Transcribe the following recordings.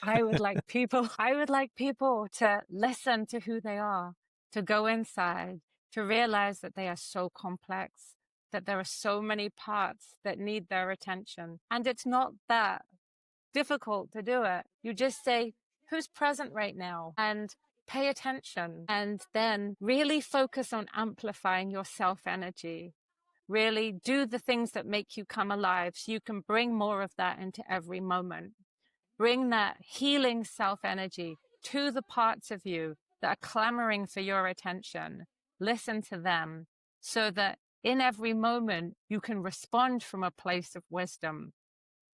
I would like people to listen to who they are, to go inside, to realize that they are so complex, that there are so many parts that need their attention. And it's not that difficult to do it. You just say, who's present right now? And pay attention. And then really focus on amplifying your self energy. Really do the things that make you come alive so you can bring more of that into every moment. Bring that healing self energy to the parts of you that are clamoring for your attention. Listen to them so that in every moment you can respond from a place of wisdom,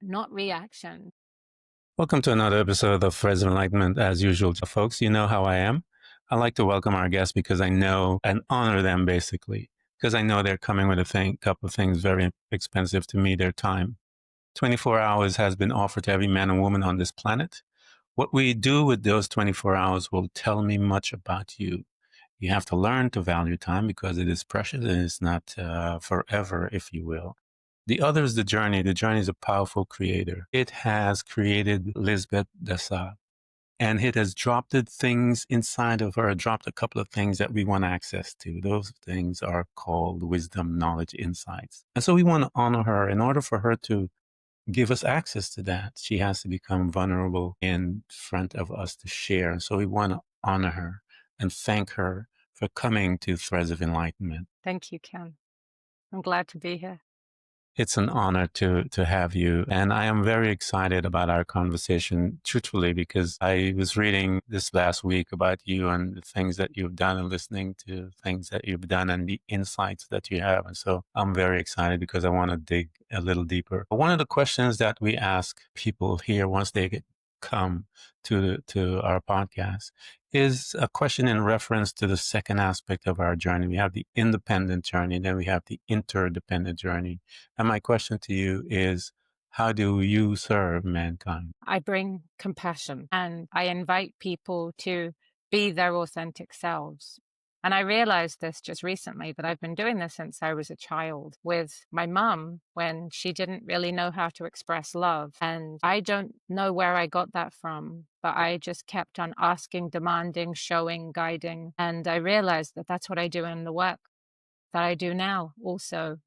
not reaction. Welcome to another episode of Threads of Enlightenment. As usual, folks, you know how I am. I like to welcome our guests because I know and honor them, basically, because I know they're coming with a couple of things very expensive to me, their time. 24 hours has been offered to every man and woman on this planet. What we do with those 24 hours will tell me much about you. You have to learn to value time because it is precious and it's not forever, if you will. The other is the journey. The journey is a powerful creator. It has created Lizbeth, and it has dropped things inside of her, dropped a couple of things that we want access to. Those things are called wisdom, knowledge, insights. And so we want to honor her. In order for her to give us access to that, she has to become vulnerable in front of us to share. And so we want to honor her and thank her for coming to Threads of Enlightenment. Thank you, Ken. I'm glad to be here. It's an honor to have you. And I am very excited about our conversation, truthfully, because I was reading this last week about you and the things that you've done and listening to things that you've done and the insights that you have. And so I'm very excited because I want to dig a little deeper. But one of the questions that we ask people here once they come to our podcast is a question in reference to the second aspect of our journey. We have the independent journey, then we have the interdependent journey. And my question to you is, how do you serve mankind? I bring compassion and I invite people to be their authentic selves. And I realized this just recently, that I've been doing this since I was a child with my mum when she didn't really know how to express love. And I don't know where I got that from, but I just kept on asking, demanding, showing, guiding. And I realized that that's what I do in the work that I do now also.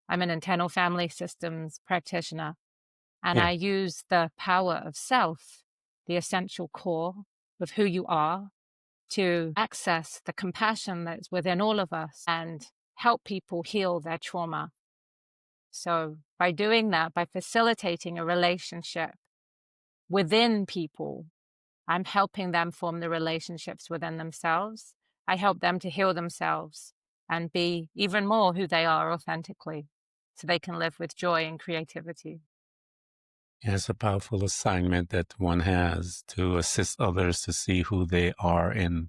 I'm an internal family systems practitioner, and I use the power of self, the essential core of who you are, to access the compassion that's within all of us and help people heal their trauma. So by doing that, by facilitating a relationship within people, I'm helping them form the relationships within themselves. I help them to heal themselves and be even more who they are authentically, so they can live with joy and creativity. It's a powerful assignment that one has to assist others to see who they are in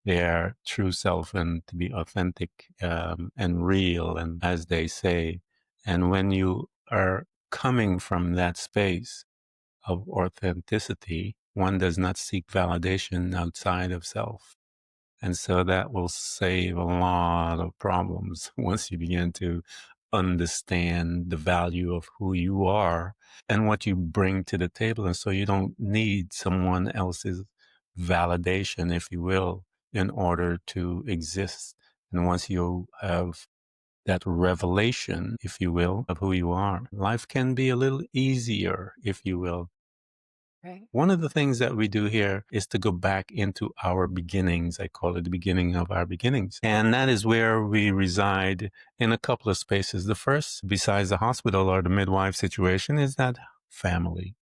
their true self and to be authentic and real, and as they say. And when you are coming from that space of authenticity, one does not seek validation outside of self. And so that will save a lot of problems once you begin to understand the value of who you are and what you bring to the table. And so you don't need someone else's validation, if you will, in order to exist. And once you have that revelation, if you will, of who you are, life can be a little easier, if you will. Right. One of the things that we do here is to go back into our beginnings. I call it the beginning of our beginnings. And that is where we reside in a couple of spaces. The first, besides the hospital or the midwife situation, is that family.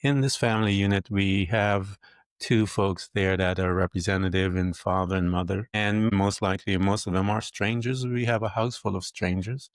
In this family unit, we have two folks there that are representative in father and mother. And most likely, most of them are strangers. We have a house full of strangers.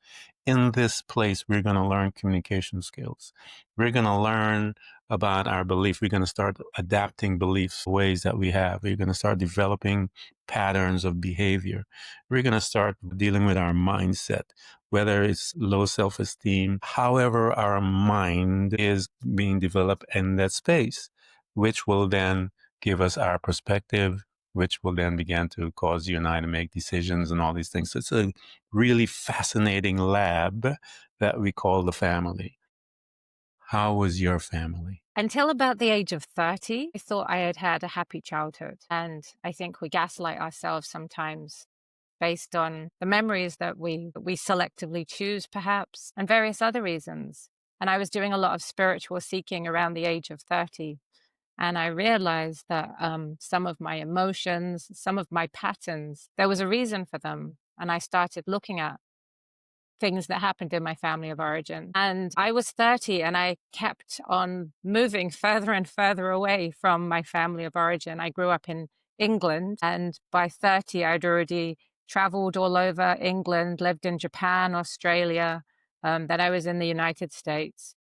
In this place, we're going to learn communication skills. We're going to learn about our belief. We're going to start adapting beliefs, ways that we have. We're going to start developing patterns of behavior. We're going to start dealing with our mindset, whether it's low self-esteem, however our mind is being developed in that space, which will then give us our perspective, which will then begin to cause you and I to make decisions and all these things. So it's a really fascinating lab that we call the family. How was your family? Until about the age of 30, I thought I had had a happy childhood. And I think we gaslight ourselves sometimes based on the memories that we selectively choose, perhaps, and various other reasons. And I was doing a lot of spiritual seeking around the age of 30. And I realized that some of my emotions, some of my patterns, there was a reason for them. And I started looking at things that happened in my family of origin. And I was 30 and I kept on moving further and further away from my family of origin. I grew up in England, and by 30, I'd already traveled all over England, lived in Japan, Australia, then I was in the United States.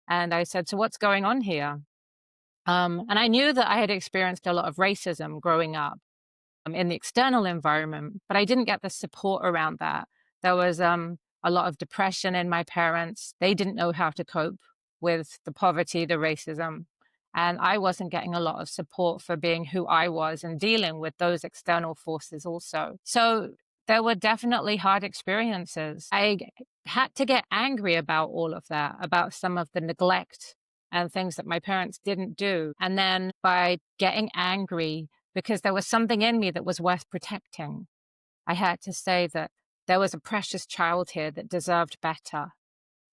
And I said, so what's going on here? And I knew that I had experienced a lot of racism growing up in the external environment, but I didn't get the support around that. There was a lot of depression in my parents. They didn't know how to cope with the poverty, the racism. And I wasn't getting a lot of support for being who I was and dealing with those external forces also. So there were definitely hard experiences. I had to get angry about all of that, about some of the neglect and things that my parents didn't do. And then by getting angry, because there was something in me that was worth protecting, I had to say that there was a precious child here that deserved better.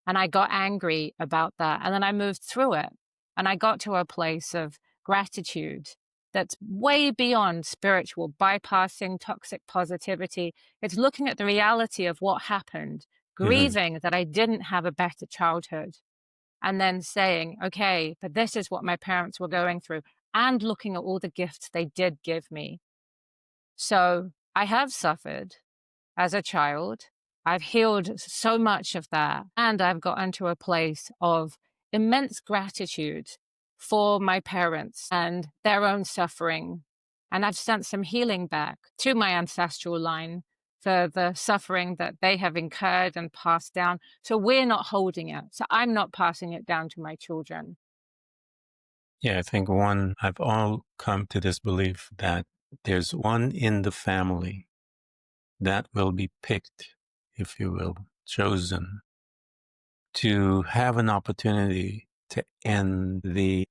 And I got angry about that. And then I moved through it. And I got to a place of gratitude that's way beyond spiritual, bypassing toxic positivity. It's looking at the reality of what happened, grieving that I didn't have a better childhood, and then saying, okay, but this is what my parents were going through, and looking at all the gifts they did give me. So I have suffered as a child. I've healed so much of that. And I've gotten to a place of immense gratitude for my parents and their own suffering. And I've sent some healing back to my ancestral line for the suffering that they have incurred and passed down. So we're not holding it. So I'm not passing it down to my children. Yeah, I think I've all come to this belief that there's one in the family that will be picked, if you will, chosen to have an opportunity to end the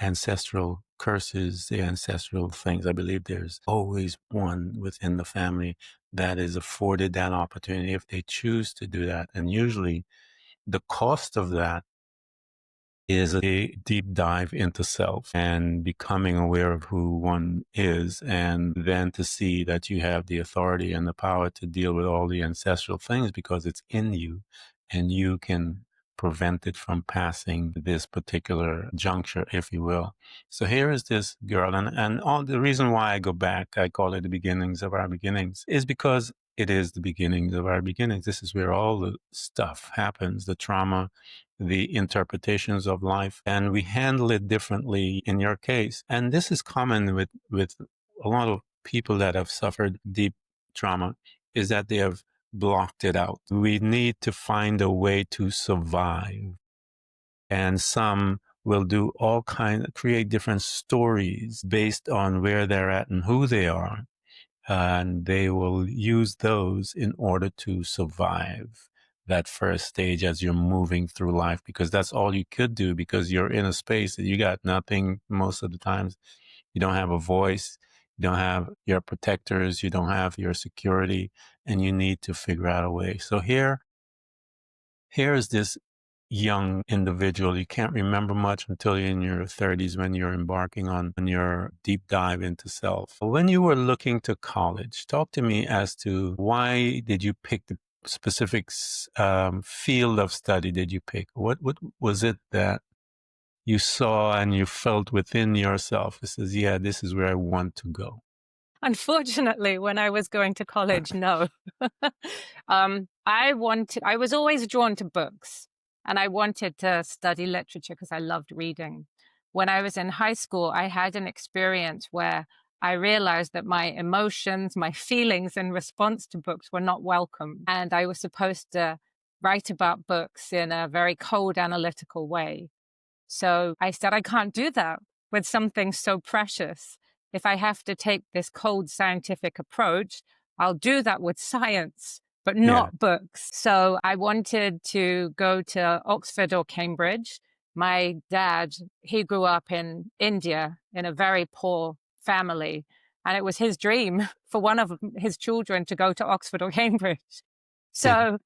ancestral curses, the ancestral things. I believe there's always one within the family that is afforded that opportunity if they choose to do that. And usually the cost of that is a deep dive into self and becoming aware of who one is, and then to see that you have the authority and the power to deal with all the ancestral things because it's in you and you can prevent it from passing this particular juncture, if you will. So here is this girl, and all the reason why I go back, I call it the beginnings of our beginnings, is because it is the beginnings of our beginnings. This is where all the stuff happens, the trauma, the interpretations of life, and we handle it differently in your case. And this is common with a lot of people that have suffered deep trauma, is that they have blocked it out. We need to find a way to survive. And some will do create different stories based on where they're at and who they are. And they will use those in order to survive that first stage as you're moving through life, because that's all you could do, because you're in a space that you got nothing most of the times. You don't have a voice, you don't have your protectors, you don't have your security, and you need to figure out a way. So here's this young individual. You can't remember much until you're in your 30s when you're embarking on your deep dive into self. When you were looking to college, talk to me as to why did you pick the specific field of study did you pick? What was it that you saw and you felt within yourself? It says, yeah, this is where I want to go. Unfortunately, when I was going to college, no. I was always drawn to books, and I wanted to study literature because I loved reading. When I was in high school, I had an experience where I realized that my emotions, my feelings in response to books were not welcome. And I was supposed to write about books in a very cold, analytical way. So I said, I can't do that with something so precious. If I have to take this cold scientific approach, I'll do that with science. but Yeah. not books. So I wanted to go to Oxford or Cambridge. My dad, he grew up in India in a very poor family, and it was his dream for one of his children to go to Oxford or Cambridge. So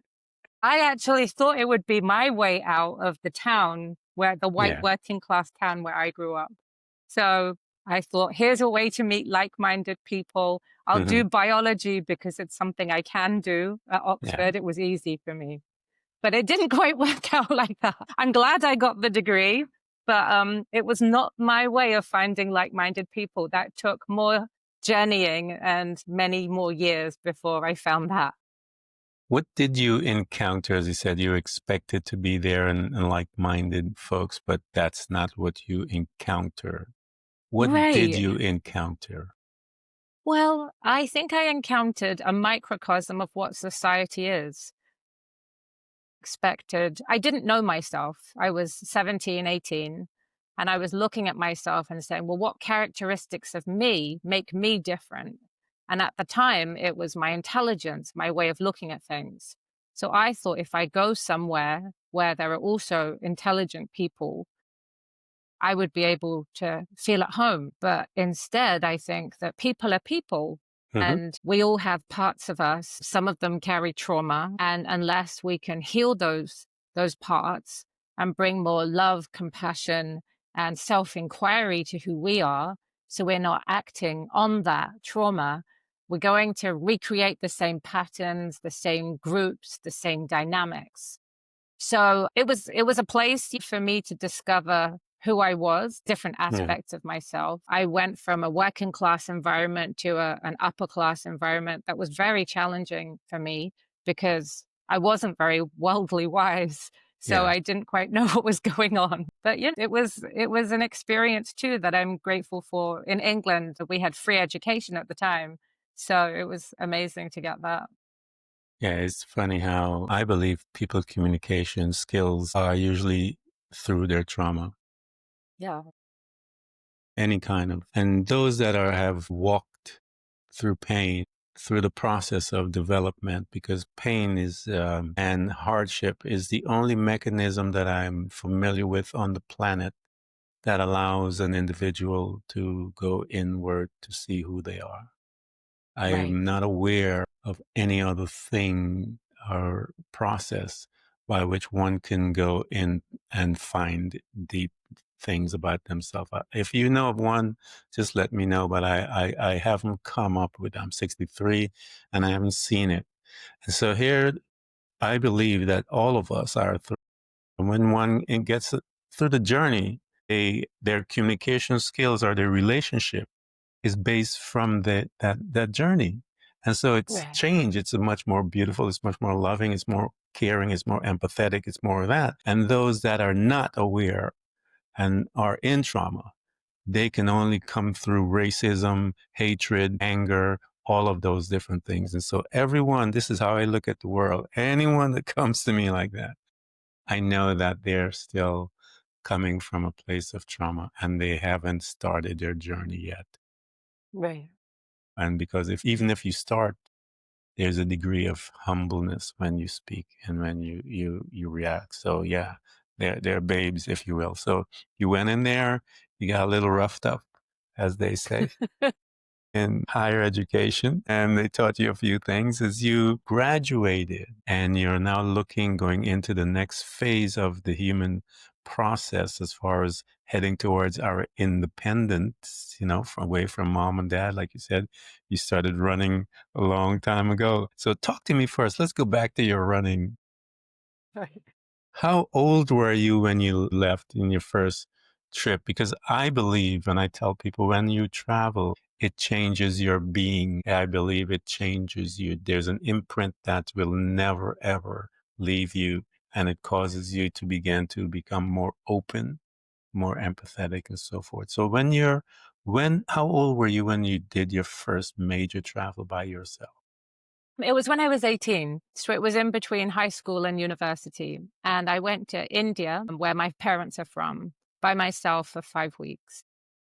I actually thought it would be my way out of the town, where the white Yeah. working class town where I grew up. So I thought, here's a way to meet like-minded people. I'll Hmm. do biology because it's something I can do at Yeah. Oxford. It was easy for me, but it didn't quite work out like that. I'm glad I got the degree, but it was not my way of finding like-minded people. That took more journeying and many more years before I found that. What did you encounter? As you said, you expected to be there and like-minded folks, but that's not what you encounter. What did Right. you encounter? Well, I think I encountered a microcosm of what society is expected. I didn't know myself. I was 17, 18, and I was looking at myself and saying, well, what characteristics of me make me different? And at the time, it was my intelligence, my way of looking at things. So I thought if I go somewhere where there are also intelligent people, I would be able to feel at home. But instead, I think that people are people, Hmm. and we all have parts of us. Some of them carry trauma. And unless we can heal those parts and bring more love, compassion, and self-inquiry to who we are, so we're not acting on that trauma, we're going to recreate the same patterns, the same groups, the same dynamics. So it was a place for me to discover who I was, different Yeah. aspects of myself. I went from a working class environment to an upper class environment that was very challenging for me because I wasn't very worldly wise. So Yeah. I didn't quite know what was going on. But yeah, it was an experience too that I'm grateful for. In England, we had free education at the time. So it was amazing to get that. Yeah. It's funny how I believe people communication skills are usually through their trauma, Yeah. any kind of, and those that have walked through pain, through the process of development, because pain is and hardship is the only mechanism that I'm familiar with on the planet that allows an individual to go inward to see who they are. I Right. am not aware of any other thing or process by which one can go in and find deep things about themselves. If you know of one, just let me know. But I haven't come up with. I'm 63, and I haven't seen it. And so here, I believe that all of us are through. And when one gets through the journey, their communication skills or their relationship is based from that journey. And so it's Right. changed. It's a much more beautiful, it's much more loving, it's more caring, it's more empathetic, it's more of that. And those that are not aware and are in trauma, they can only come through racism, hatred, anger, all of those different things. And so everyone, this is how I look at the world. Anyone that comes to me like that, I know that they're still coming from a place of trauma and they haven't started their journey yet. Right. And because even if you start, there's a degree of humbleness when you speak and when you react. So yeah, they're babes, if you will. So you went in there, you got a little roughed up, as they say, in higher education, and they taught you a few things as you graduated, and you're now going into the next phase of the human process as far as heading towards our independence, away from mom and dad. Like you said, you started running a long time ago. So talk to me first. Let's go back to your running. Right. How old were you when you left in your first trip? Because I believe, and I tell people, when you travel, it changes your being. I believe it changes you. There's an imprint that will never, ever leave you. And it causes you to begin to become more open, more empathetic, and so forth. So how old were you when you did your first major travel by yourself? It was when I was 18. So it was in between high school and university. And I went to India, where my parents are from, by myself for 5 weeks.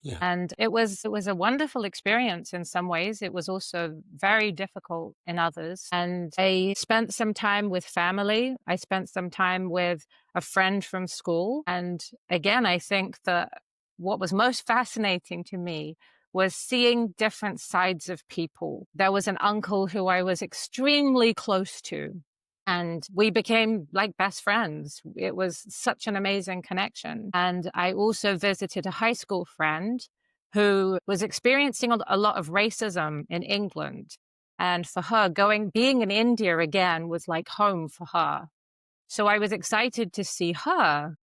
Yeah. And it was a wonderful experience in some ways. It was also very difficult in others. And I spent some time with family. I spent some time with a friend from school. And again, I think that what was most fascinating to me was seeing different sides of people. There was an uncle who I was extremely close to, and we became like best friends. It was such an amazing connection. And I also visited a high school friend who was experiencing a lot of racism in England. And for her, being in India again was like home for her. So I was excited to see her.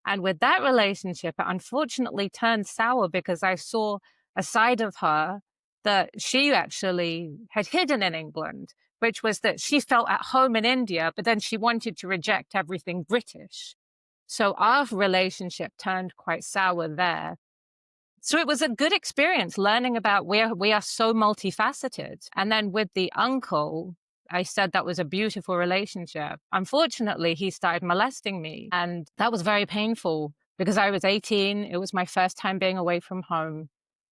And with that relationship, it unfortunately turned sour because I saw a side of her that she actually had hidden in England, which was that she felt at home in India, but then she wanted to reject everything British. So our relationship turned quite sour there. So it was a good experience learning about where we are so multifaceted. And then with the uncle, I said that was a beautiful relationship. Unfortunately, he started molesting me, and that was very painful because I was 18. It was my first time being away from home,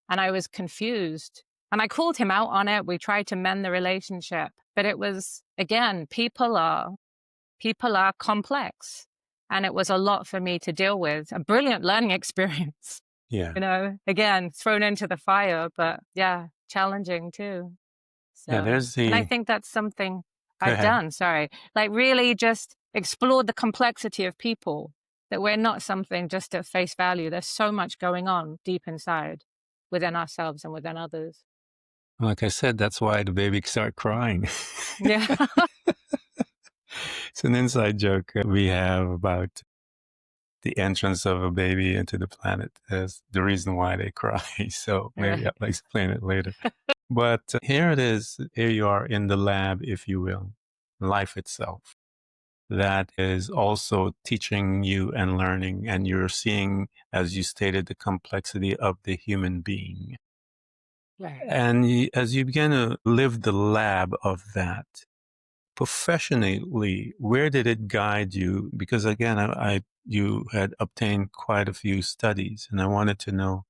and I was confused. And I called him out on it. We tried to mend the relationship, but it was, again, people are complex. And it was a lot for me to deal with, a brilliant learning experience. Yeah. Again, thrown into the fire, but yeah, challenging too. Yeah. So, and I think that's something Go I've ahead. done, sorry, like really just explored the complexity of people, that we're not something just at face value. There's so much going on deep inside within ourselves and within others. Like I said, that's why the baby started crying. Yeah. It's an inside joke we have about the entrance of a baby into the planet as the reason why they cry. So maybe Right. I'll explain it later. But here it is. Here you are in the lab, if you will, life itself. That is also teaching you and learning, and you're seeing, as you stated, the complexity of the human being. Right. And as you begin to live the lab of that, professionally, where did it guide you? Because again, you had obtained quite a few studies, and I wanted to know.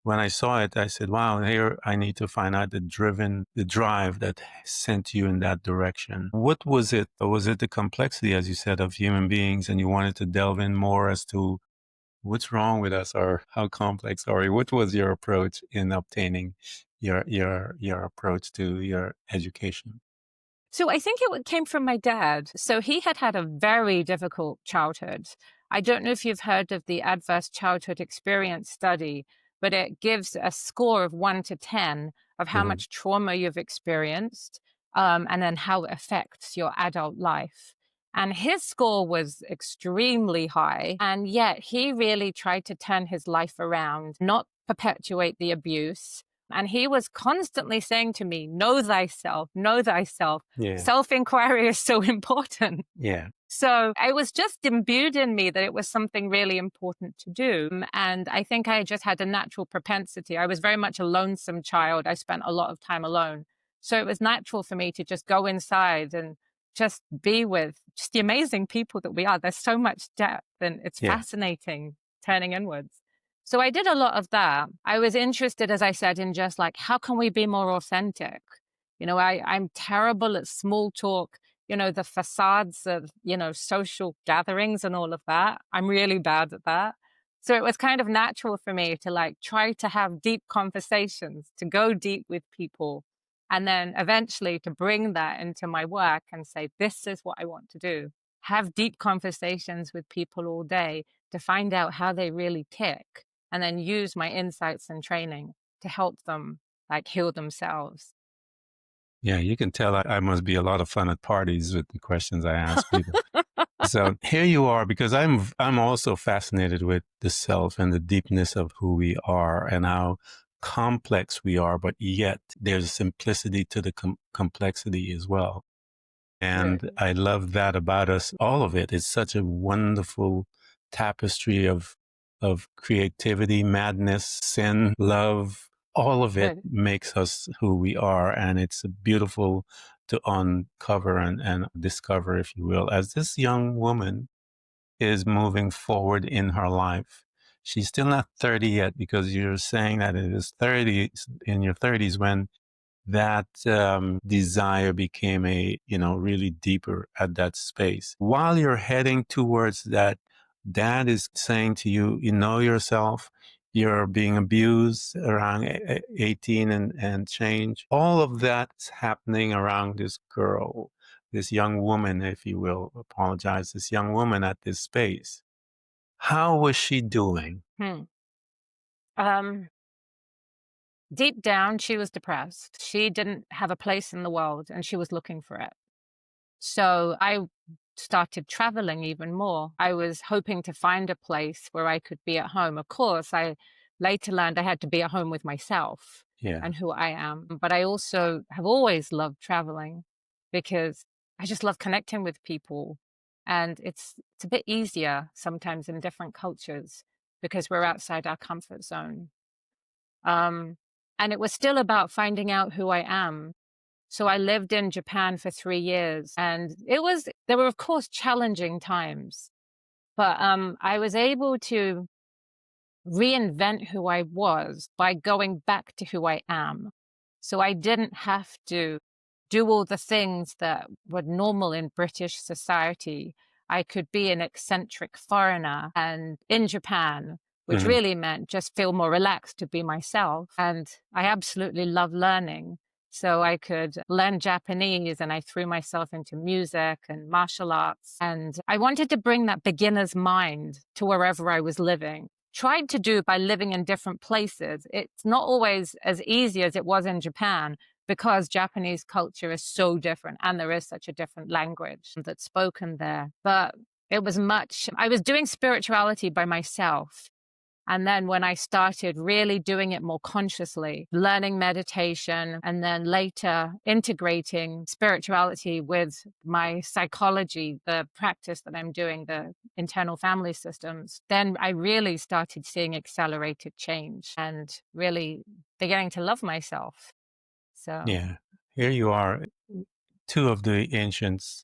When I saw it, I said, "Wow, here I need to find out the drive that sent you in that direction." What was it? Or was it the complexity, as you said, of human beings, and you wanted to delve in more as to what's wrong with us or how complex are we? What was your approach in obtaining your approach to your education? So I think it came from my dad. So he had had a very difficult childhood. I don't know if you've heard of the Adverse Childhood Experience study, but it gives a score of 1 to 10 of how Mhm. much trauma you've experienced, and then how it affects your adult life. And his score was extremely high. And yet he really tried to turn his life around, not perpetuate the abuse. And he was constantly saying to me, know thyself, know thyself. Yeah, Self inquiry is so important. yeah, So I was just imbued in me that it was something really important to do. And I think I just had a natural propensity. I was very much a lonesome child. I spent a lot of time alone. So it was natural for me to just go inside and just be with just the amazing people that we are. There's so much depth, and it's yeah, fascinating turning inwards. So I did a lot of that. I was interested, as I said, in just like, how can we be more authentic? I'm terrible at small talk, the facades of, social gatherings and all of that. I'm really bad at that. So it was kind of natural for me to like try to have deep conversations, to go deep with people, and then eventually to bring that into my work and say, this is what I want to do. Have deep conversations with people all day to find out how they really tick, and then use my insights and training to help them like heal themselves. yeah. You can tell I must be a lot of fun at parties with the questions I ask people. So here you are, because I'm also fascinated with the self and the deepness of who we are and how complex we are, but yet there's a simplicity to the complexity as well. And Really. I love that about us. All of it is such a wonderful tapestry of creativity, madness, sin, love. All of it Right. makes us who we are. And it's beautiful to uncover and discover, if you will, as this young woman is moving forward in her life. She's still not 30 yet, because you're saying that it is 30 in your 30s when that desire became really deeper at that space. While you're heading towards that, dad is saying to you, you know yourself, you're being abused around 18 and change. All of that's happening around this girl, this young woman, if you will, this young woman at this space. How was she doing? Deep down, she was depressed. She didn't have a place in the world and she was looking for it. So I started traveling even more. I was hoping to find a place where I could be at home. Of course, I later learned I had to be at home with myself and who I am. But I also have always loved traveling because I just love connecting with people. And it's a bit easier sometimes in different cultures because we're outside our comfort zone. And it was still about finding out who I am. So I lived in Japan for 3 years, and there were, of course, challenging times, but I was able to reinvent who I was by going back to who I am. So I didn't have to do all the things that were normal in British society. I could be an eccentric foreigner and in Japan, which really meant just feel more relaxed to be myself. And I absolutely love learning. So I could learn Japanese, and I threw myself into music and martial arts. And I wanted to bring that beginner's mind to wherever I was living. Tried to do by living in different places. It's not always as easy as it was in Japan because Japanese culture is so different and there is such a different language that's spoken there. But I was doing spirituality by myself. And then when I started really doing it more consciously, learning meditation, and then later integrating spirituality with my psychology, the practice that I'm doing, the internal family systems, then I really started seeing accelerated change and really beginning to love myself. So Yeah, here you are, two of the ancients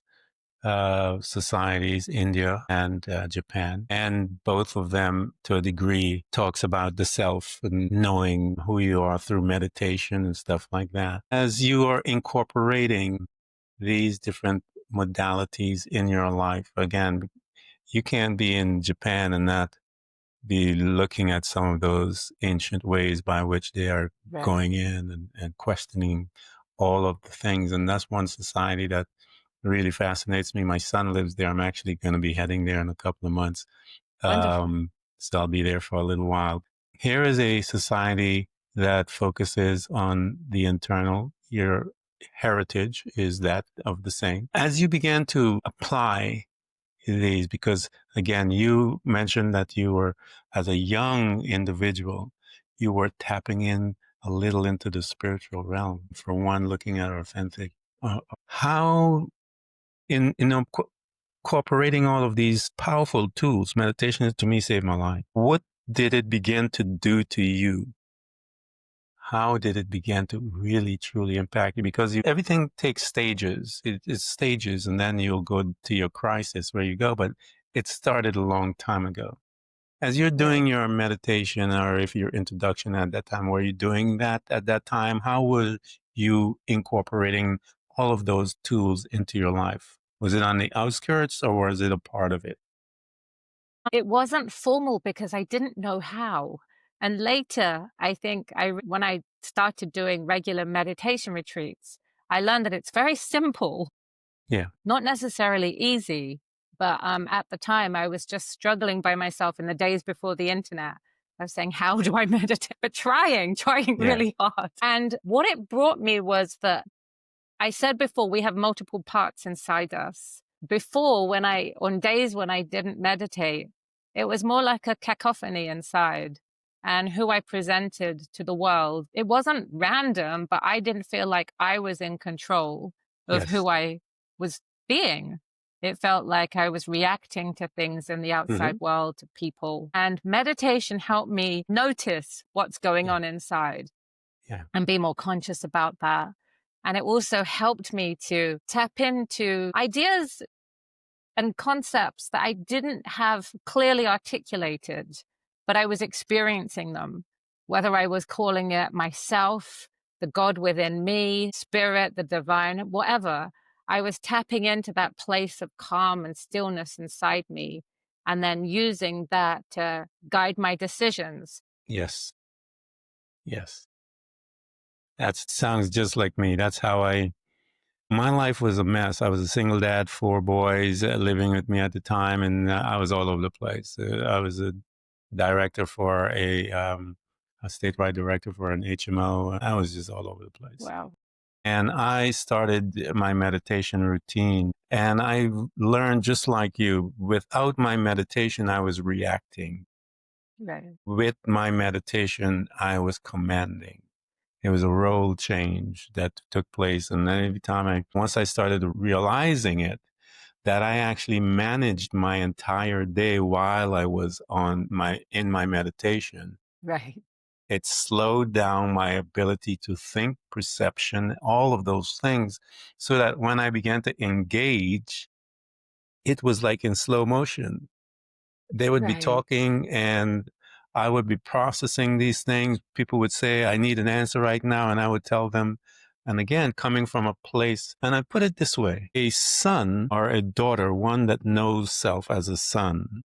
societies, India and Japan. And both of them, to a degree, talks about the self and knowing who you are through meditation and stuff like that. As you are incorporating these different modalities in your life, again, you can't be in Japan and not be looking at some of those ancient ways by which they are going in and questioning all of the things. And that's one society that really fascinates me. My son lives there. I'm actually going to be heading there in a couple of months. So I'll be there for a little while. Here is a society that focuses on the internal. Your heritage is that of the same. As you began to apply these, because again, you mentioned that you were, as a young individual, you were tapping in a little into the spiritual realm. For one, looking at authentic. How in incorporating all of these powerful tools, meditation to me saved my life. What did it begin to do to you? How did it begin to really, truly impact you? Because everything takes stages. It's stages, and then you'll go to your crisis where you go. But it started a long time ago. As you're doing your meditation, or if your introduction at that time, were you doing that at that time? How were you incorporating all of those tools into your life? Was it on the outskirts or was it a part of it? it wasn't formal because I didn't know how. And later, I think when I started doing regular meditation retreats, I learned that it's very simple. Yeah. Not necessarily easy, but at the time I was just struggling by myself in the days before the internet. I was saying, how do I meditate? But trying really hard. And what it brought me was that I said before, we have multiple parts inside us. Before, on days when I didn't meditate, it was more like a cacophony inside. And who I presented to the world, it wasn't random, but I didn't feel like I was in control of who I was being. It felt like I was reacting to things in the outside world, to people. And meditation helped me notice what's going on inside and be more conscious about that. And it also helped me to tap into ideas and concepts that I didn't have clearly articulated. but I was experiencing them, whether I was calling it myself, the God within me, spirit, the divine, whatever. I was tapping into that place of calm and stillness inside me, and then using that to guide my decisions. Yes. Yes. That sounds just like me. That's how my life was a mess. I was a single dad, 4 boys living with me at the time, and I was all over the place. I was a director for a statewide director for an HMO. I was just all over the place. Wow. And I started my meditation routine, and I learned just like you, without my meditation, I was reacting. Right. With my meditation, I was commanding. It was a role change that took place. And then every time once I started realizing it, that I actually managed my entire day while I was in my meditation, Right. it slowed down my ability to think, perception, all of those things, so that when I began to engage, it was like in slow motion. They would be Right. talking and I would be processing these things. People would say, I need an answer right now. And I would tell them, and again, coming from a place, and I put it this way, a son or a daughter, one that knows self as a son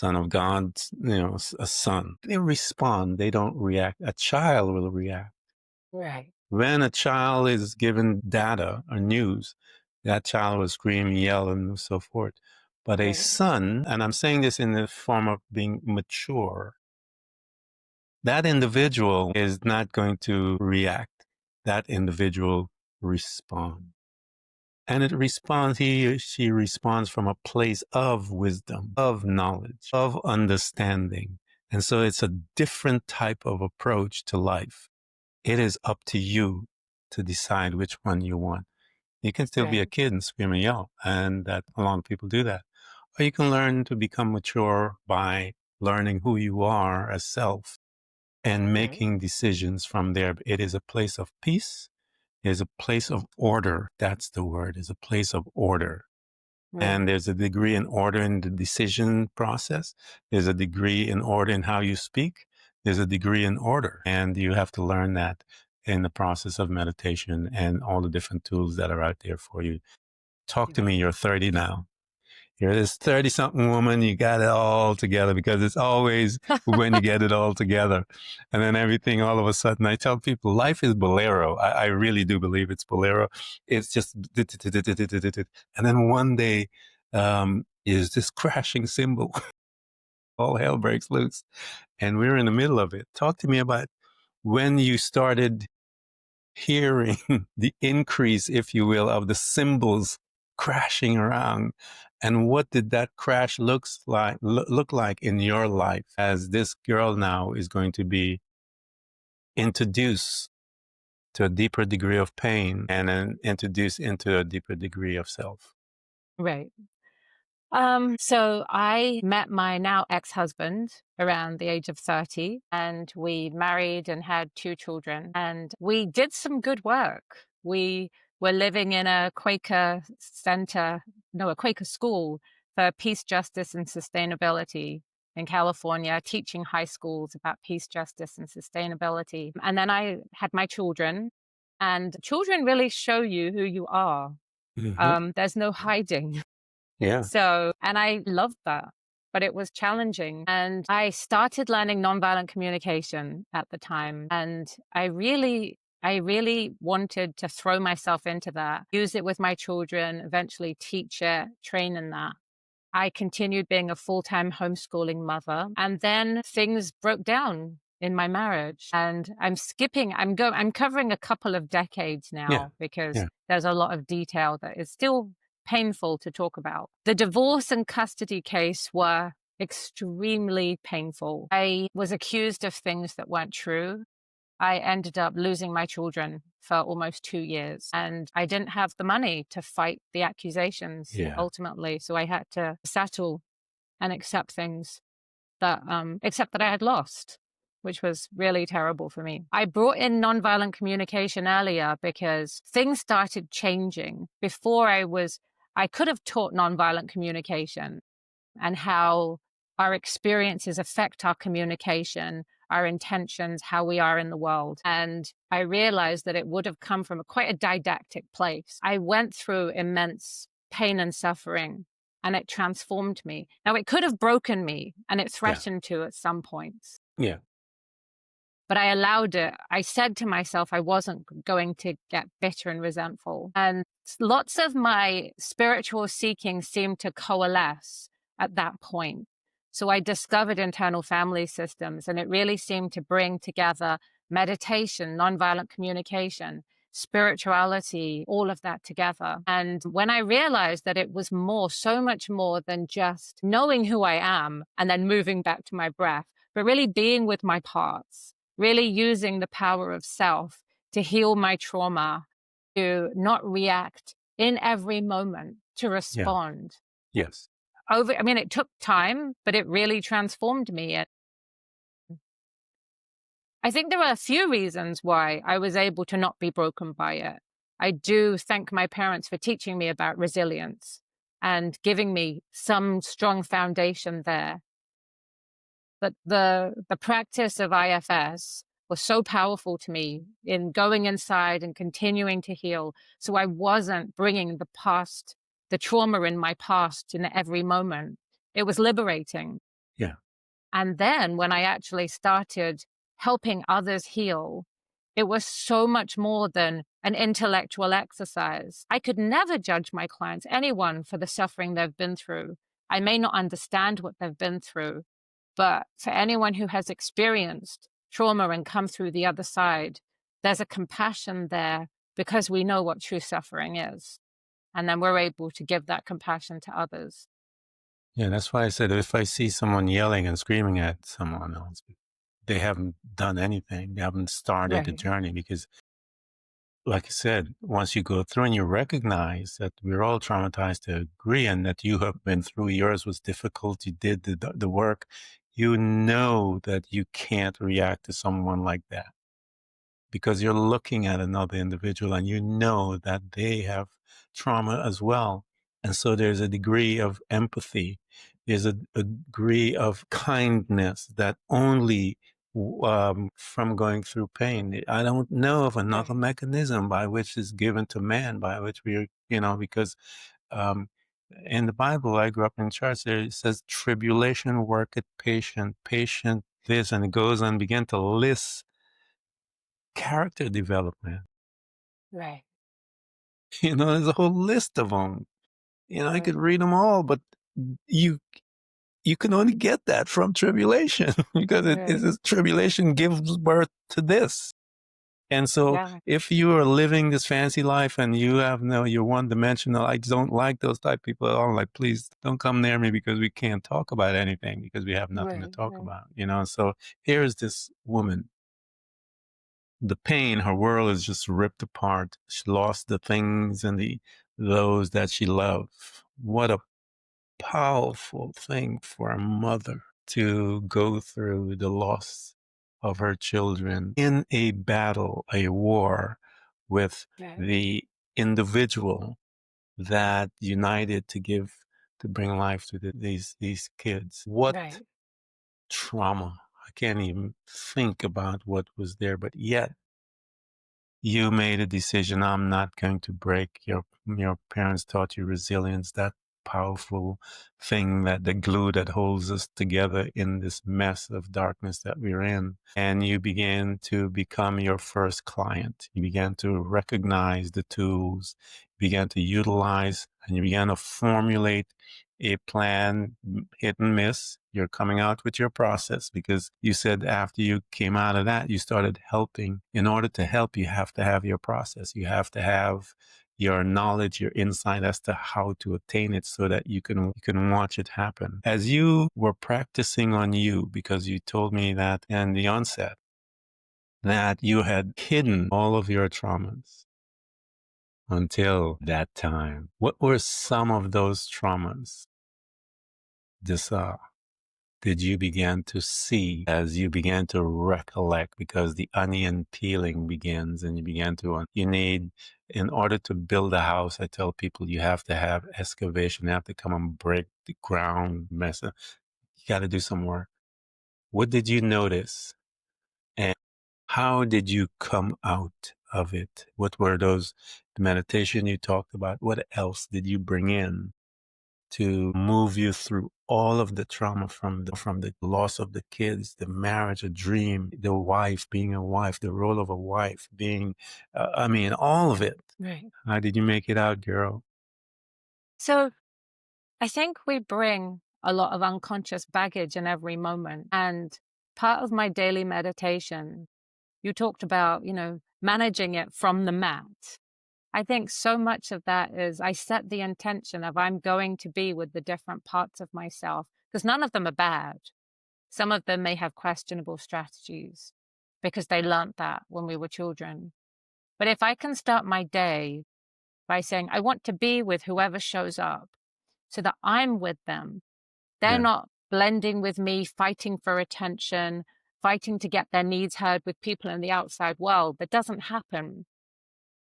of God, a son, they respond. They don't react. A child will react. Right. When a child is given data or news, that child will scream, yell, and so forth. But a Right. son, and I'm saying this in the form of being mature, that individual is not going to react. That individual responds. And he or she responds from a place of wisdom, of knowledge, of understanding. And so it's a different type of approach to life. It is up to you to decide which one you want. You can still be a Right. kid and scream and yell, and that a lot of people do that. Or you can learn to become mature by learning who you are as self and Right. making decisions from there. It is a place of peace. It is a place of order. That's the word, is a place of order. Right. And there's a degree in order in the decision process. There's a degree in order in how you speak. There's a degree in order. And you have to learn that in the process of meditation and all the different tools that are out there for you. Talk to me. Right. You're 30 now. You're this 30 something woman. You got it all together, because it's always when you get it all together. And then everything all of a sudden, I tell people life is bolero. I really do believe it's bolero. It's just, and then one day, is this crashing cymbal. All hell breaks loose. And we're in the middle of it. Talk to me about when you started hearing the increase, if you will, of the cymbals crashing around. And what did that crash look like in your life, as this girl now is going to be introduced to a deeper degree of pain and then introduced into a deeper degree of self? Right. So I met my now ex-husband around the age of 30, and we married and had 2 children, and we did some good work. We were living in a Quaker a Quaker school for peace, justice, and sustainability in California, teaching high schools about peace, justice, and sustainability. And then I had my children, and children really show you who you are. Mm-hmm. There's no hiding. Yeah. So, and I loved that, but it was challenging. And I started learning nonviolent communication at the time. And I really wanted to throw myself into that, use it with my children, eventually teach it, train in that. I continued being a full-time homeschooling mother, and then things broke down in my marriage. And I'm covering a couple of decades Yeah. now, because Yeah. there's a lot of detail that is still painful to talk about. The divorce and custody case were extremely painful. I was accused of things that weren't true. I ended up losing my children for almost 2 years, and I didn't have the money to fight the accusations ultimately. So I had to settle and accept that I had lost, which was really terrible for me. I brought in nonviolent communication earlier because things started changing. Before I could have taught nonviolent communication and how our experiences affect our communication, our intentions, how we are in the world. And I realized that it would have come from quite a didactic place. I went through immense pain and suffering, and it transformed me. Now, it could have broken me, and it threatened to at some points. Yeah. But I allowed it. I said to myself I wasn't going to get bitter and resentful. And lots of my spiritual seeking seemed to coalesce at that point. So I discovered internal family systems, and it really seemed to bring together meditation, nonviolent communication, spirituality, all of that together. And when I realized that it was more, so much more than just knowing who I am and then moving back to my breath, but really being with my parts, really using the power of self to heal my trauma, to not react in every moment, to respond. Yes. It took time, but it really transformed me. And I think there are a few reasons why I was able to not be broken by it. I do thank my parents for teaching me about resilience and giving me some strong foundation there. But the practice of IFS was so powerful to me in going inside and continuing to heal. So I wasn't bringing the past, the trauma in my past in every moment. It was liberating. Yeah. And then when I actually started helping others heal, it was so much more than an intellectual exercise. I could never judge my clients, anyone, for the suffering they've been through. I may not understand what they've been through, but for anyone who has experienced trauma and come through the other side, there's a compassion there because we know what true suffering is. And then we're able to give that compassion to others. Yeah, that's why I said if I see someone yelling and screaming at someone else, they haven't done anything. They haven't started the Right. journey because, like I said, once you go through and you recognize that we're all traumatized to a degree and that you have been through, yours was difficult, you did the work, you know that you can't react to someone like that because you're looking at another individual and you know that they have trauma as well. And so there's a degree of empathy. There's a degree of kindness that only from going through pain. I don't know of another Right. mechanism by which is given to man, by which we are, because um, in the Bible, I grew up in church, there it says, tribulation worketh patient, patient this, and it goes and begin to list character development. Right. There's a whole list of them. I could Right. read them all, but you can only get that from tribulation because it Right. is tribulation gives birth to this. And so Yeah. if you are living this fancy life and you're one dimensional, I don't like those type of people at all. I'm like, please don't come near me because we can't talk about anything because we have nothing to Right. talk Right. about. So here's this woman, the pain, her world is just ripped apart. She lost the things and those that she loved. What a powerful thing for a mother to go through the loss of her children in a battle, a war with Right. the individual that united to bring life to these kids. What Right. trauma. I can't even think about what was there, but yet you made a decision. I'm not going to break. Your parents taught you resilience, that powerful thing, that the glue that holds us together in this mess of darkness that we're in. And you began to become your first client. You began to recognize the tools, you began to utilize, and you began to formulate a plan, hit and miss. You're coming out with your process because you said after you came out of that, you started helping. In order to help, you have to have your process. You have to have your knowledge, your insight as to how to attain it so that you can watch it happen. As you were practicing on you, because you told me that in the onset, that you had hidden all of your traumas until that time. What were some of those traumas? Did you begin to see as you began to recollect, because the onion peeling begins and you began to, in order to build a house, I tell people you have to have excavation, you have to come and break the ground, you got to do some work. What did you notice? And how did you come out of it? What were those the meditation you talked about? What else did you bring in to move you through all of the trauma from the loss of the kids, the marriage, a dream, the wife, being a wife, the role of a wife, being, I mean, all of it. Right. How did you make it out, girl? So I think we bring a lot of unconscious baggage in every moment. And part of my daily meditation, you talked about, managing it from the mat. I think so much of that is I set the intention of I'm going to be with the different parts of myself, because none of them are bad. Some of them may have questionable strategies because they learnt that when we were children. But if I can start my day by saying, I want to be with whoever shows up so that I'm with them, they're Yeah. not blending with me, fighting for attention, fighting to get their needs heard with people in the outside world. That doesn't happen.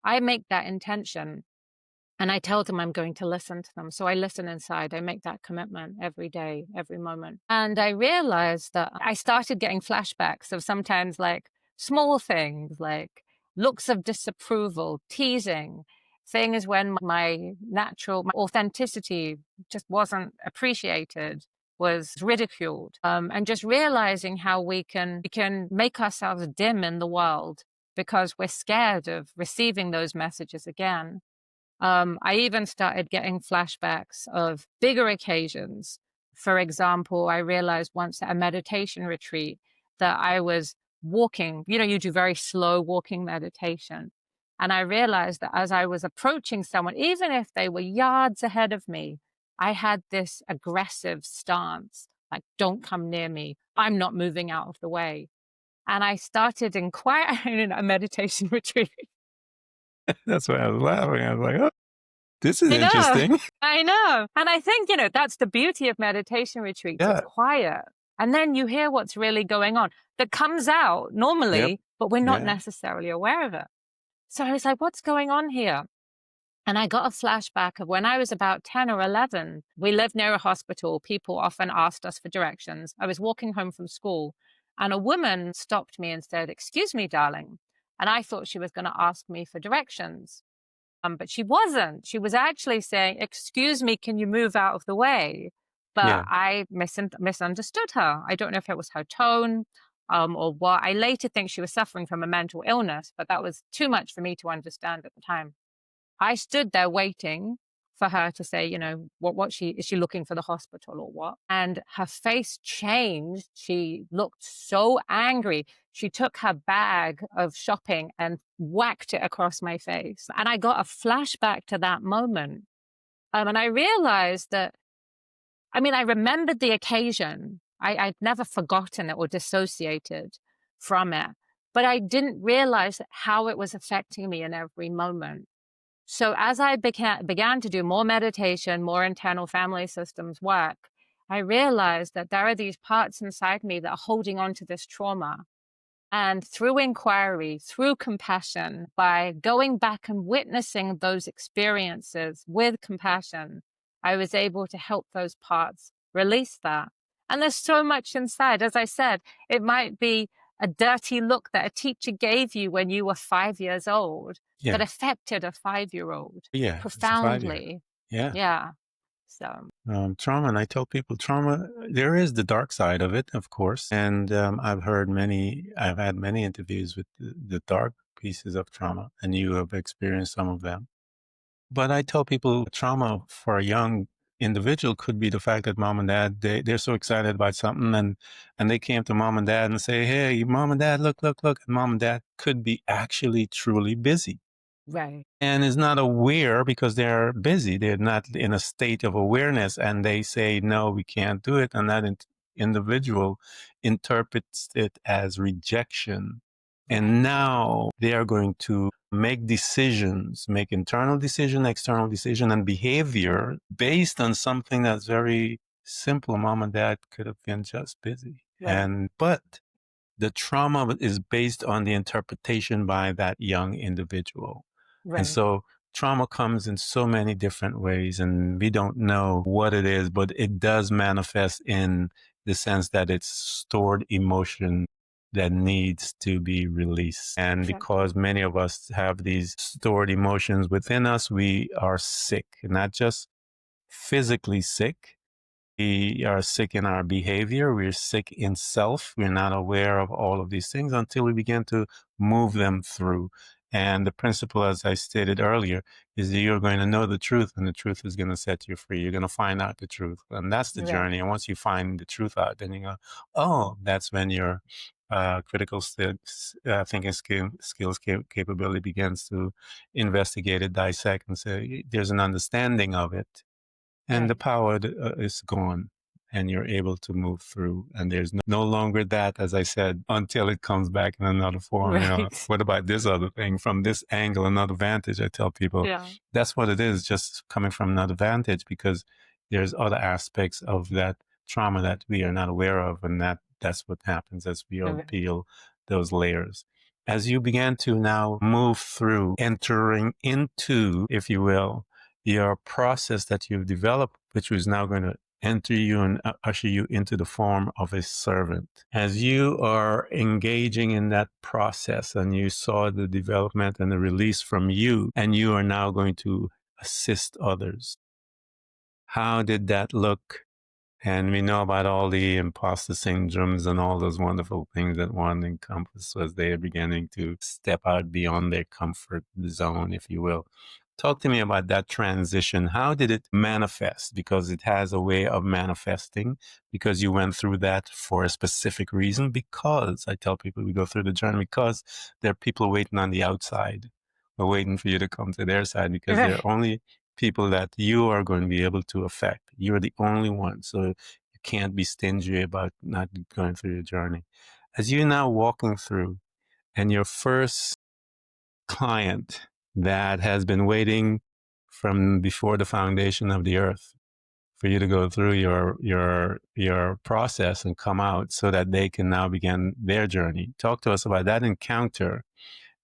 I make that intention and I tell them I'm going to listen to them. So I listen inside. I make that commitment every day, every moment. And I realized that I started getting flashbacks of sometimes like small things like looks of disapproval, teasing, things when my my authenticity just wasn't appreciated, was ridiculed. And just realizing how we can make ourselves dim in the world because we're scared of receiving those messages again. I even started getting flashbacks of bigger occasions. For example, I realized once at a meditation retreat that I was walking, you do very slow walking meditation. And I realized that as I was approaching someone, even if they were yards ahead of me, I had this aggressive stance, like, don't come near me. I'm not moving out of the way. And I started inquiring in a meditation retreat. That's why I was laughing. I was like, oh, this is I know. interesting. I know. And I think, that's the beauty of meditation retreats. It's Yeah. quiet. And then you hear what's really going on that comes out Yep. normally, but we're not Yeah. necessarily aware of it. So I was like, what's going on here? And I got a flashback of when I was about 10 or 11. We lived near a hospital. People often asked us for directions. I was walking home from school and a woman stopped me and said, "Excuse me, darling." And I thought she was going to ask me for directions. But she wasn't. She was actually saying, "Excuse me, can you move out of the way?" But Yeah. I misunderstood her. I don't know if it was her tone or what. I later think she was suffering from a mental illness, but that was too much for me to understand at the time. I stood there waiting for her to say, is she looking for the hospital or what? And her face changed. She looked so angry. She took her bag of shopping and whacked it across my face. And I got a flashback to that moment. And I realized that, I remembered the occasion. I'd never forgotten it or dissociated from it, but I didn't realize how it was affecting me in every moment. So as I began to do more meditation, more internal family systems work, I realized that there are these parts inside me that are holding on to this trauma. And through inquiry, through compassion, by going back and witnessing those experiences with compassion, I was able to help those parts release that. And there's so much inside. As I said, it might be a dirty look that a teacher gave you when you were 5 years old that Yeah. affected a 5-year-old Yeah. It's a 5 year. profoundly. Yeah. Yeah. So, Trauma, and I tell people trauma, there is the dark side of it, of course. And I've had many interviews with the dark pieces of trauma, and you have experienced some of them. But I tell people trauma for a young individual could be the fact that mom and dad, they're so excited about something and they came to mom and dad and say, hey, mom and dad, look, look, look. And mom and dad could be actually truly busy right, and is not aware because they're busy. They're not in a state of awareness and they say, no, we can't do it. And that individual interprets it as rejection. right, And now they are going to make decisions, make internal decision, external decision, and behavior based on something that's very simple. Mom and dad could have been just busy. right, But the trauma is based on the interpretation by that young individual. And right. so trauma comes in so many different ways and we don't know what it is, but it does manifest in the sense that it's stored emotion that needs to be released. And Exactly. because many of us have these stored emotions within us, we are sick, not just physically sick. We are sick in our behavior. We're sick in self. We're not aware of all of these things until we begin to move them through. And the principle, as I stated earlier, is that you're going to know the truth, and the truth is going to set you free. You're going to find out the truth. And that's the Right. journey. And once you find the truth out, then you go, oh, that's when your critical thinking skills capability begins to investigate it, dissect, and say, there's an understanding of it. And the Right. power is gone, and you're able to move through. And there's no longer that, as I said, until it comes back in another form. You know, Right. what about this other thing from this angle, another vantage? I tell people Yeah. that's what it is, just coming from another vantage, because there's other aspects of that trauma that we are not aware of, and that's what happens as we Right. peel those layers. As you began to now move through, entering into, if you will, your process that you've developed, which is now going to enter you and usher you into the form of a servant. As you are engaging in that process and you saw the development and the release from you, and you are now going to assist others, how did that look? And we know about all the imposter syndromes and all those wonderful things that one encompasses as they are beginning to step out beyond their comfort zone, if you will. Talk to me about that transition. How did it manifest? Because it has a way of manifesting, because you went through that for a specific reason. Because I tell people we go through the journey because there are people waiting on the outside. We're waiting for you to come to their side, because Right. they're only people that you are going to be able to affect. You're the only one. So you can't be stingy about not going through your journey. As you're now walking through, and your first client that has been waiting from before the foundation of the earth for you to go through your process and come out so that they can now begin their journey. Talk to us about that encounter,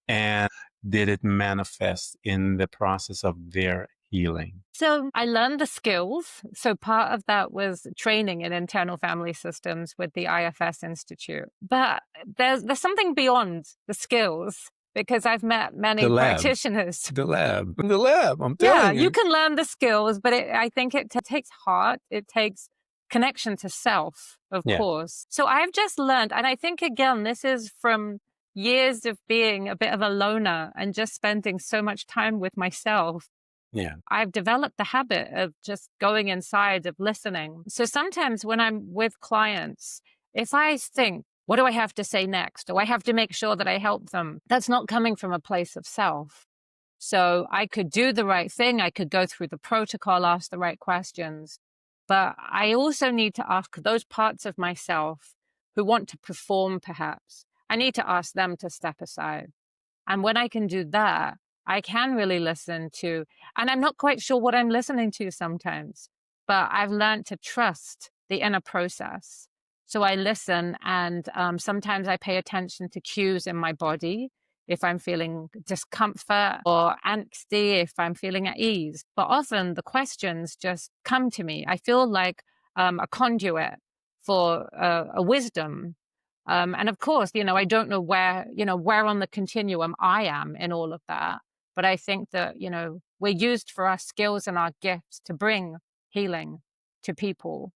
and did it manifest in the process of their healing? So I learned the skills. So part of that was training in internal family systems with the IFS Institute. But there's something beyond the skills, because I've met many The lab. practitioners. The lab, I'm Yeah, telling you. you can learn the skills, but I think it takes heart. It takes connection to self, of Yeah. course. So I've just learned, and I think, again, this is from years of being a bit of a loner and just spending so much time with myself. Yeah. I've developed the habit of just going inside, of listening. So sometimes when I'm with clients, if I think, what do I have to say next? Do I have to make sure that I help them? That's not coming from a place of self. So I could do the right thing. I could go through the protocol, ask the right questions. But I also need to ask those parts of myself who want to perform, perhaps. I need to ask them to step aside. And when I can do that, I can really listen to, and I'm not quite sure what I'm listening to sometimes, but I've learned to trust the inner process. So I listen, and sometimes I pay attention to cues in my body. If I'm feeling discomfort or angsty, if I'm feeling at ease. But often the questions just come to me. I feel like a conduit for a wisdom. And of course, I don't know where on the continuum I am in all of that. But I think that, we're used for our skills and our gifts to bring healing to people.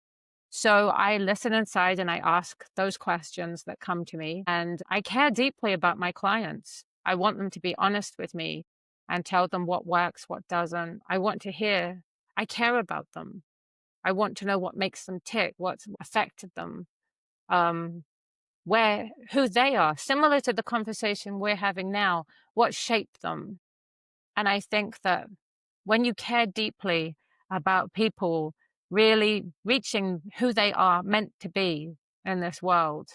So I listen inside and I ask those questions that come to me. And I care deeply about my clients. I want them to be honest with me and tell them what works, what doesn't. I want to hear, I care about them. I want to know what makes them tick, what's affected them, who they are, similar to the conversation we're having now, what shaped them. And I think that when you care deeply about people really reaching who they are meant to be in this world,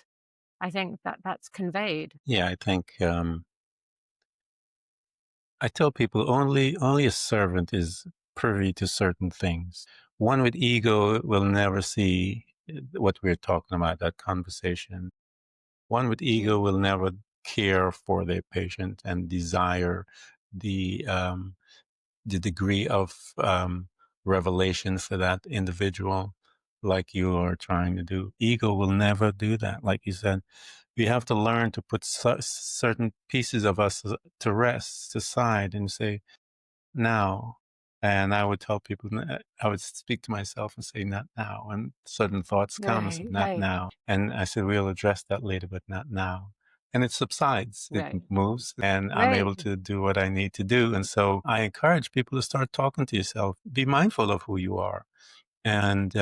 I think that that's conveyed. Yeah, I think I tell people only a servant is privy to certain things. One with ego will never see what we're talking about, that conversation. One with ego will never care for their patient and desire the degree of revelation for that individual. like you are trying to do. Ego will never do that. Like you said, we have to learn to put certain pieces of us to rest aside and say, now. And I would tell people, I would speak to myself and say, not now. And certain thoughts come and say, Right, not right, now. And I said, we'll address that later, but not now. And it subsides, it right, moves, and I'm right. able to do what I need to do. And so I encourage people to start talking to yourself. Be mindful of who you are. And,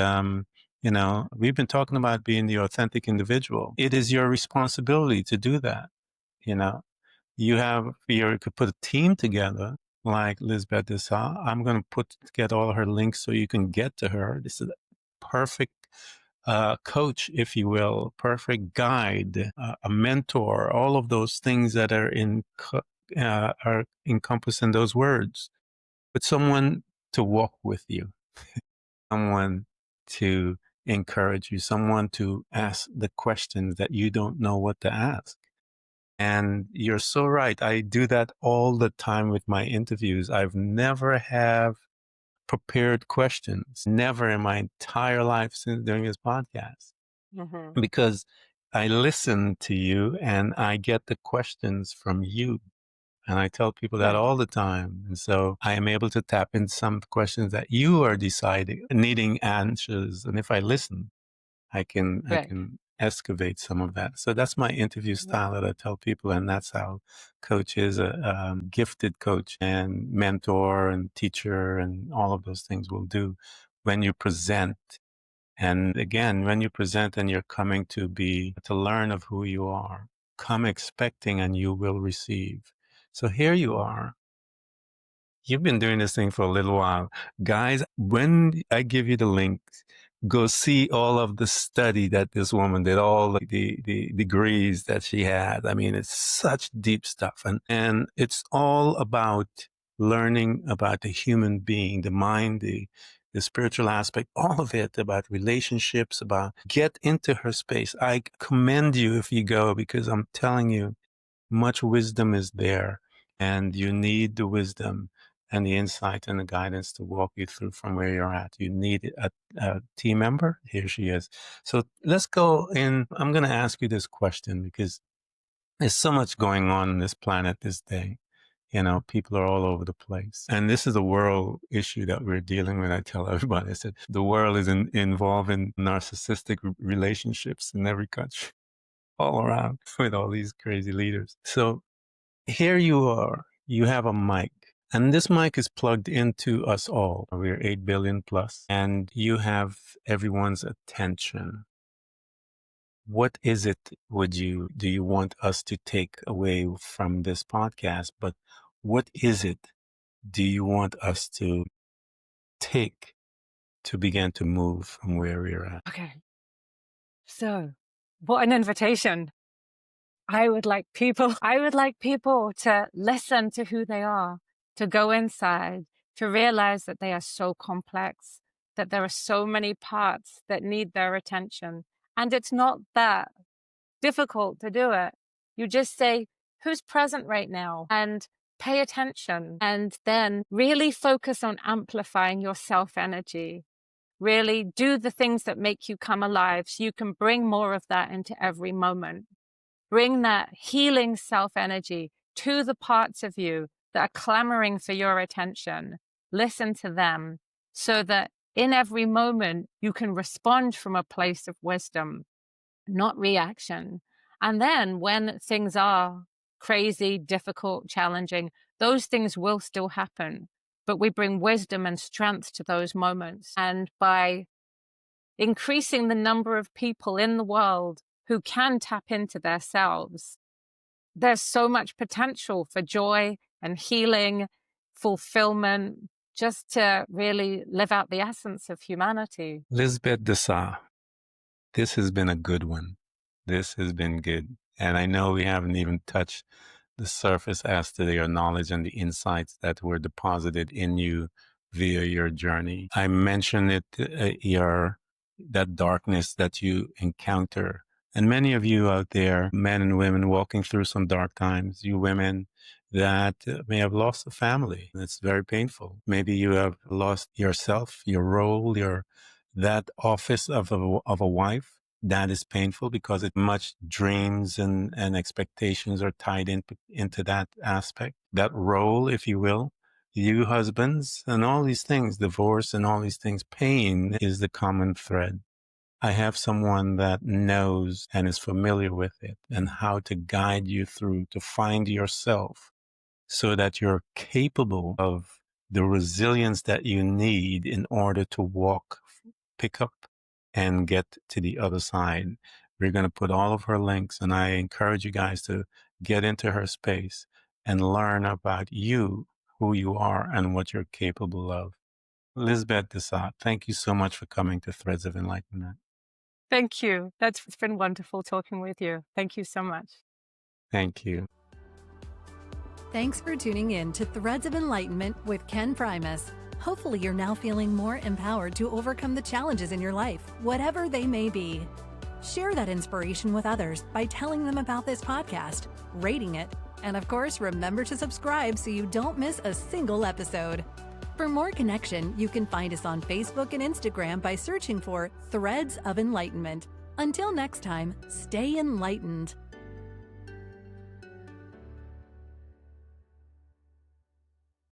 we've been talking about being the authentic individual. It is your responsibility to do that. You know, you could put a team together like Lizbeth Dessa. I'm going to get all her links so you can get to her. This is a perfect coach, if you will, perfect guide, a mentor, all of those things that are encompassed in those words. But someone to walk with you, someone to encourage you, someone to ask the questions that you don't know what to ask. And you're so right. I do that all the time with my interviews. I've never have prepared questions, never in my entire life since doing this podcast, Hmm. because I listen to you and I get the questions from you. And I tell people that Right, all the time. And so I am able to tap in some questions that you are needing answers. And if I listen, I right, can excavate some of that. So that's my interview right, style that I tell people, and that's how coach is a gifted coach and mentor and teacher and all of those things will do when you present. And again, when you present and you're coming to learn of who you are, come expecting and you will receive. So here you are. You've been doing this thing for a little while. Guys, when I give you the link, go see all of the study that this woman did, all the degrees that she had. I mean, it's such deep stuff. And it's all about learning about the human being, the mind, the spiritual aspect, all of it about relationships, about get into her space. I commend you if you go, because I'm telling you, much wisdom is there, and you need the wisdom and the insight and the guidance to walk you through from where you're at. You need a team member. Here she is. So let's go in. I'm going to ask you this question because there's so much going on this planet this day. People are all over the place. And this is a world issue that we're dealing with. I tell everybody, I said, the world is involved in narcissistic relationships in every country, all around with all these crazy leaders. So here you are, you have a mic, and this mic is plugged into us all. We're 8 billion plus, and you have everyone's attention. What is it do you want us to take away from this podcast? But what is it do you want us to take to begin to move from where we're at? okay. So, what an invitation. I would like people to listen to who they are, to go inside, to realize that they are so complex, that there are so many parts that need their attention. And it's not that difficult to do it. You just say, who's present right now? And pay attention. And then really focus on amplifying your self energy. Really do the things that make you come alive so you can bring more of that into every moment. Bring that healing self energy to the parts of you that are clamoring for your attention. Listen to them so that in every moment you can respond from a place of wisdom, not reaction. And then when things are crazy, difficult, challenging, those things will still happen. But we bring wisdom and strength to those moments. And by increasing the number of people in the world who can tap into their selves, there's so much potential for joy and healing, fulfillment, just to really live out the essence of humanity. Lizbeth Dessa, this has been a good one. This has been good. And I know we haven't even touched the surface as to your knowledge and the insights that were deposited in you via your journey. I mentioned it, that darkness that you encounter. And many of you out there, men and women walking through some dark times, you women that may have lost a family. It's very painful. Maybe you have lost yourself, your role, that office of a wife, that is painful because it much dreams and expectations are tied into that aspect, that role, if you will. You husbands and all these things, divorce and all these things, pain is the common thread. I have someone that knows and is familiar with it and how to guide you through to find yourself so that you're capable of the resilience that you need in order to walk, pick up, and get to the other side. We're going to put all of her links, and I encourage you guys to get into her space and learn about you, who you are, and what you're capable of. Lizbeth Desat, thank you so much for coming to Threads of Enlightenment. Thank you. It's been wonderful talking with you. Thank you so much. Thank you. Thanks for tuning in to Threads of Enlightenment with Ken Primus. Hopefully you're now feeling more empowered to overcome the challenges in your life, whatever they may be. Share that inspiration with others by telling them about this podcast, rating it, and of course, remember to subscribe so you don't miss a single episode. For more connection, you can find us on Facebook and Instagram by searching for Threads of Enlightenment. Until next time, stay enlightened.